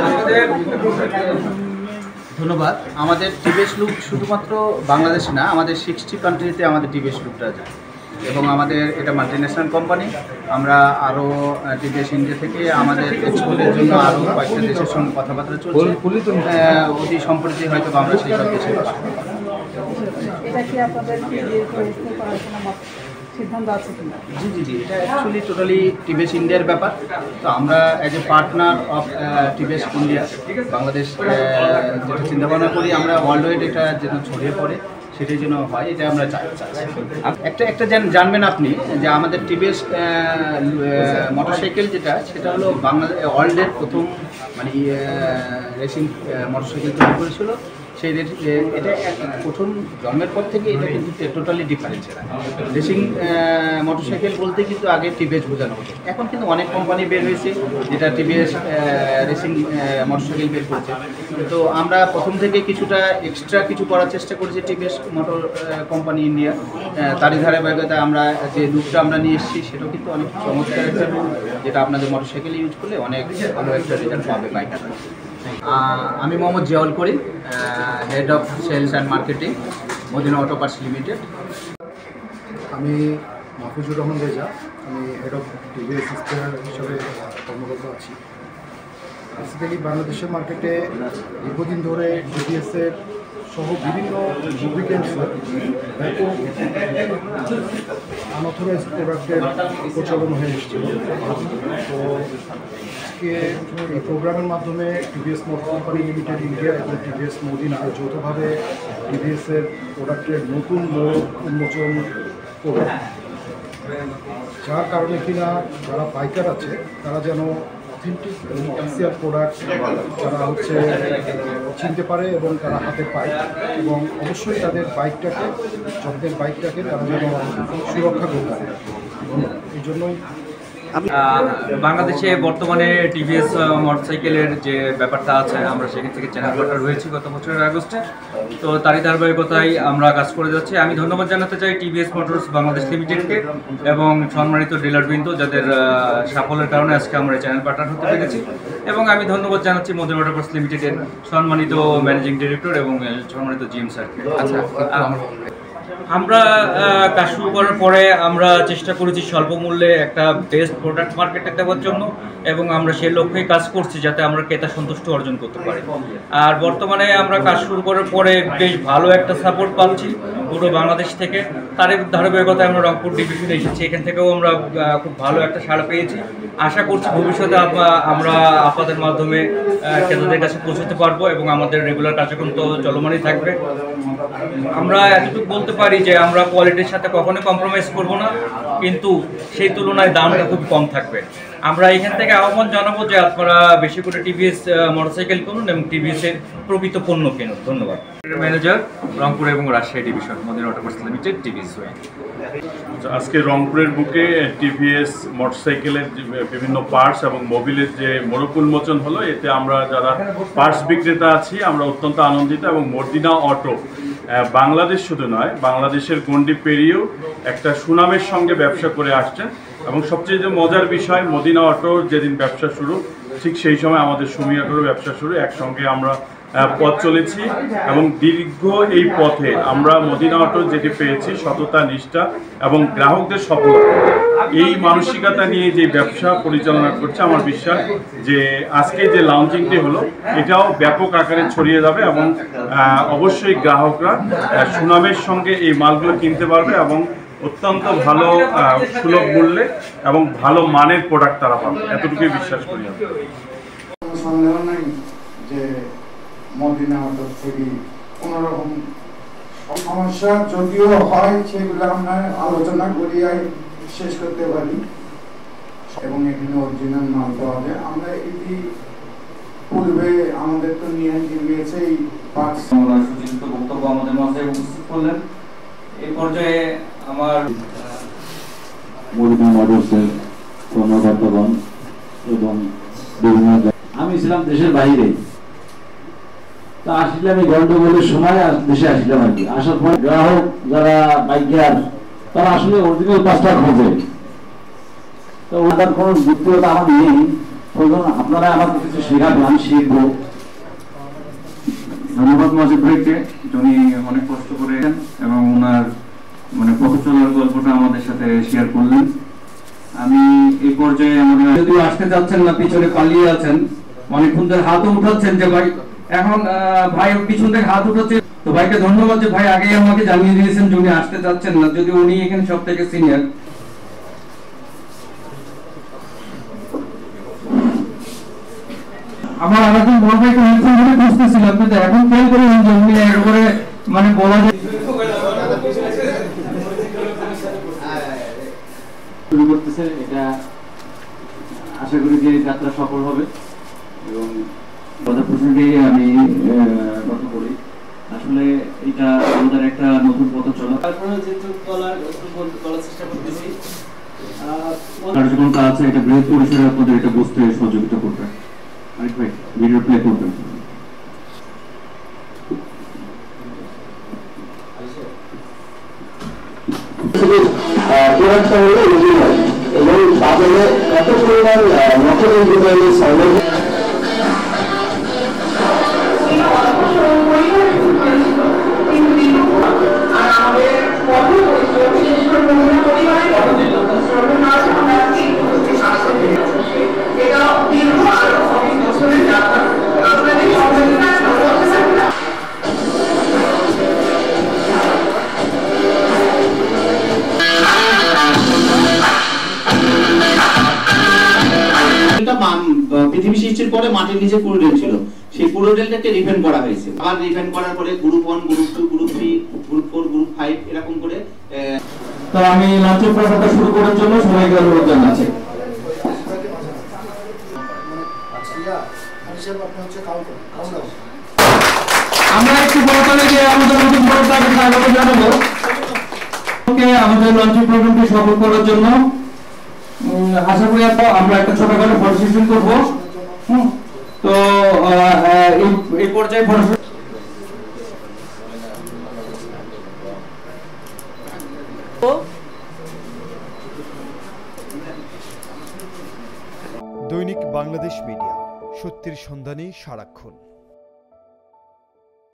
আমাদের ধন্যবাদ। আমাদের টিভিএস লুক শুধুমাত্র বাংলাদেশে না, আমাদের 60 কান্ট্রিতে আমাদের টিভিএস লুকটা যায় এবং আমাদের এটা মাল্টিন্যাশনাল কোম্পানি। আমরা আরও টিভিএস ইন্ডিয়া থেকে আমাদের এক্সপোর্টের জন্য আরও কয়েকটা দেশের সঙ্গে কথাবার্তা চলছে। অতি সম্প্রতি হয়তো আমরা সেই সব দেশে জি জি জি এটা অ্যাকচুয়ালি টোটালি টিভিএস ইন্ডিয়ার ব্যাপার। তো আমরা as a partner of TVS India Bangladesh যেটা চিন্তাভাবনা করি, আমরা ওয়ার্ল্ড ওয়াইড এটা যেন ছড়িয়ে পড়ে সেটাই যেন হয়, এটা আমরা চাচ্ছি। একটা জানবেন আপনি যে আমাদের টিভিএস মোটরসাইকেল সেটা হলো বাংলাদেশ ওয়ার্ল্ডের প্রথম মানে রেসিং মোটরসাইকেল তৈরি করেছিল। সেই এটা প্রথম জন্মের পর থেকে এটা কিন্তু টোটালি ডিফারেন্স। রেসিং মোটরসাইকেল বলতে কিন্তু আগে টিভিএস বোঝানো হতো, এখন কিন্তু অনেক কোম্পানি বের হয়েছে যেটা টিভিএস রেসিং মোটরসাইকেল বের করেছে। তো আমরা প্রথম থেকে কিছুটা এক্সট্রা কিছু করার চেষ্টা করেছি টিভিএস মোটর কোম্পানি ইন্ডিয়া। তারই ধারাবাহিকতায় আমরা যে লুকটা আমরা নিয়ে এসেছি সেটাও কিন্তু অনেক চমৎকার একটা লুক, যেটা আপনাদের মোটরসাইকেল ইউজ করলে অনেক ভালো একটা রেজাল্ট পাবে বাইকার। আমি Mohammad Ziaul Karim, head of sales and marketing, Madina auto parts limited. আমি মাহফুজুর রহমান রেজা, আমি হেড অফ টিভিএস স্পেয়ার হিসাবে কর্মরত আছি। বেসিক্যালি বাংলাদেশের মার্কেটে দীর্ঘদিন ধরে টিভিএসের সহ বিভিন্ন লুব্রিকেন্টসের ব্যাপক আনঅথরাইজড প্রোডাক্টের প্রচলন হয়ে এসেছিল। তো আজকে এই প্রোগ্রামের মাধ্যমে TVS motor company limited India এবং টিভিএস মদিনা যৌথভাবে টিভিএসের প্রোডাক্টের নতুন মোড় উন্মোচন করবে, যার কারণে কিনা যারা বাইকার আছে তারা যেন অথেন্টিক এবং অফিসিয়াল প্রোডাক্ট যারা চিনতে পারে এবং তারা হাতে পায়, এবং অবশ্যই তাদের বাইকটাকে যত্নের বাইকটাকে তারা যেন সুরক্ষা করতে পারে। এই জন্যই বাংলাদেশে বর্তমানে টিভিএস মোটরসাইকেলের যে ব্যাপারটা আছে, আমরা সেখান থেকে চ্যানেল পার্টনার হয়েছি গত বছরের আগস্টে। তো তারই ধারাবাহিকতায় আমরা কাজ করে যাচ্ছি। আমি ধন্যবাদ জানাতে চাই টিভিএস মোটরস বাংলাদেশ লিমিটেডকে এবং সম্মানিত ডিলারবৃন্দ যাদের সাফল্যের কারণে আজকে আমরা চ্যানেল পার্টনার হতে পেরেছি। এবং আমি ধন্যবাদ জানাচ্ছি মদিনা অটো পার্টস লিমিটেডের সম্মানিত ম্যানেজিং ডিরেক্টর এবং সম্মানিত জিএম স্যারকে। আমরা কাজ শুরু করার পরে আমরা চেষ্টা করেছি স্বল্প মূল্যে একটা বেস্ট প্রোডাক্ট মার্কেটে দেওয়ার জন্য, এবং আমরা সেই লক্ষ্যেই কাজ করছি যাতে আমরা ক্রেতা সন্তুষ্ট অর্জন করতে পারি। আর বর্তমানে আমরা কাজ শুরু করার পরে বেশ ভালো একটা সাপোর্ট পাচ্ছি পুরো বাংলাদেশ থেকে। তার ধারাবাহিকতায় আমরা রংপুর ডিভিশনে এসেছি, এখান থেকেও আমরা খুব ভালো একটা সাড়া পেয়েছি। আশা করছি ভবিষ্যতে আমরা আপনাদের মাধ্যমে ক্রেতাদের কাছে পৌঁছতে পারবো এবং আমাদের রেগুলার কার্যক্রম তো চলমানই থাকবে। আমরা এতটুকু বলতে পারি যে আমরা কোয়ালিটির সাথে কখনোই কম্প্রোমাইজ করব না, কিন্তু সেই তুলনায় দামটা খুব কম থাকবে। আমরা এখান থেকে আহ্বান জানাবো যে আপনারা বেশি করে টিভিএস মোটরসাইকেল কিনুন এবং টিভিএসের প্রকৃত পণ্য কিনুন। ধন্যবাদ। ম্যানেজার রংপুর এবং Rajshahi division, Madina auto parts limited, TVS. আজকে রংপুরের বুকে টিভিএস মোটরসাইকেলের বিভিন্ন পার্টস এবং মোবিলের যে মোড়ক উন্মোচন হলো, এতে আমরা যারা পার্টস বিক্রেতা আছি আমরা অত্যন্ত আনন্দিত। এবং মদিনা অটো বাংলাদেশ শুধু নয়, বাংলাদেশের গণ্ডি পেরিয়েও একটা সুনামের সঙ্গে ব্যবসা করে আসছেন। এবং সবচেয়ে যে মজার বিষয়, মদিনা অটোর যেদিন ব্যবসা শুরু ঠিক সেই সময় আমাদের সুমি অটোর ব্যবসা শুরু, একসঙ্গে আমরা পথ চলেছি। এবং দীর্ঘ এই পথে আমরা মদিনা অটো যেটি পেয়েছি সততা, নিষ্ঠা এবং গ্রাহকদের সফলতা, এই মানসিকতা নিয়ে যে ব্যবসা পরিচালনা করছে, আমার বিশ্বাস যে আজকে যে লঞ্চিংটি হলো এটাও ব্যাপক আকারে ছড়িয়ে যাবে এবং অবশ্যই গ্রাহকরা সুনামের সঙ্গে এই মালগুলো কিনতে পারবে এবং অত্যন্ত ভালো সুলভ মূল্যে এবং ভালো মানের প্রোডাক্ট তারা পাবে, এতটুকুই বিশ্বাস করি। সন্দেহ নাই যে মদিনা অটো থেকে কোনোরকম সমস্যা যদিও হয় সেগুলো আমরা আলোচনা করিয়াই শেষ করতে পারি, এবং এখানে অরিজিনাল মাল পাওয়া যায়। আমরা এটি পূর্বে আমাদের তো নিয়ে গিয়েছে এই পার্টস। সুচিন্তিত বক্তব্য আমাদের মাঝে উপস্থিত করলেন। এই পর্যায়ে আমার মদিনা মোটরসের কর্মকর্তাগণ এবং আমি ছিলাম দেশের বাইরে, তা আসলে আমি গন্ডগোলের সময় দেশে আসলাম আর কি। আসার পর গ্রাহক যারা বাইকার তারা আসলে অরিজিনাল পাঁচটা খোঁজে, তো ওটার কোনো যুক্তিকতা আমার নেই। আপনারা আমার কিছু শেখাবেন, আমি শিখবো। ধন্যবাদ মজিদ ভাইকে, উনি অনেক কষ্ট করেছেন এবং ওনার মানে পথ চলার গল্পটা আমাদের সাথে শেয়ার করলেন। আমি এই পর্যায়ে আমাদের যদিও আসতে যাচ্ছেন না, পিছনে পালিয়ে আছেন, অনেকক্ষণ ধরে হাতও উঠাচ্ছেন যে ভাই এখন ভাই পিছন থেকে হাত উঠাচ্ছে। তো ভাইকে ধন্যবাদ যে ভাই আগেই আমাকে জানিয়ে দিয়েছেন যে উনি আসতে যাচ্ছেন না, যদি উনি এখানে সব থেকে সিনিয়র। আমার আরেকজন বড় ভাইকে অনেকক্ষণ ধরে বুঝতেছিলাম, কিন্তু এখন খেয়াল করে উনি একবারে মানে বলা যায় শুরু করতেছে। এটা আশা করি যে যাত্রা সফল হবে। এবং কথা প্রসঙ্গে আমি কথা বলি, আসলে এটা আমাদের একটা নতুন পথ চলা, তারপরে যেহেতু বলার চেষ্টা করতেছি কার্যক্রমটা আছে, এটা বৃহৎ পরিসরে আপনাদের এটা বুঝতে সহযোগিতা করবে। আরেক ভাই ভিডিও প্লে করবেন। এবং বাজারে এত পরিমাণ নকল ইঞ্জিনিয়ারিং সার্ভে পৃথিবী সৃষ্টির পরে মাটির নিচে কুরুডেল ছিল, সেই কুরুডেলটাকে রিফাইন করা হয়েছে। আবার রিফাইন করার পরে group 1, group 2, group 3, group 4, group 5 এরকম করে। তো আমি লঞ্চের প্রশ্নটা শুরু করার জন্য সবাইকে অনুরোধ জানাচ্ছি। আমরা একটু বলতে গিয়ে আমাদের নতুন বড়টাকে স্বাগত জানাবো। ওকে, আমাদের লঞ্চিং প্রোগ্রামটি সফল করার জন্য আশা করি আমরা একটা ছোটখাটো ফটো সেশন করবো। তো এই পর্যায়ে ফটো দৈনিক বাংলাদেশ মিডিয়া, সত্যের সন্ধানে সারাক্ষণ।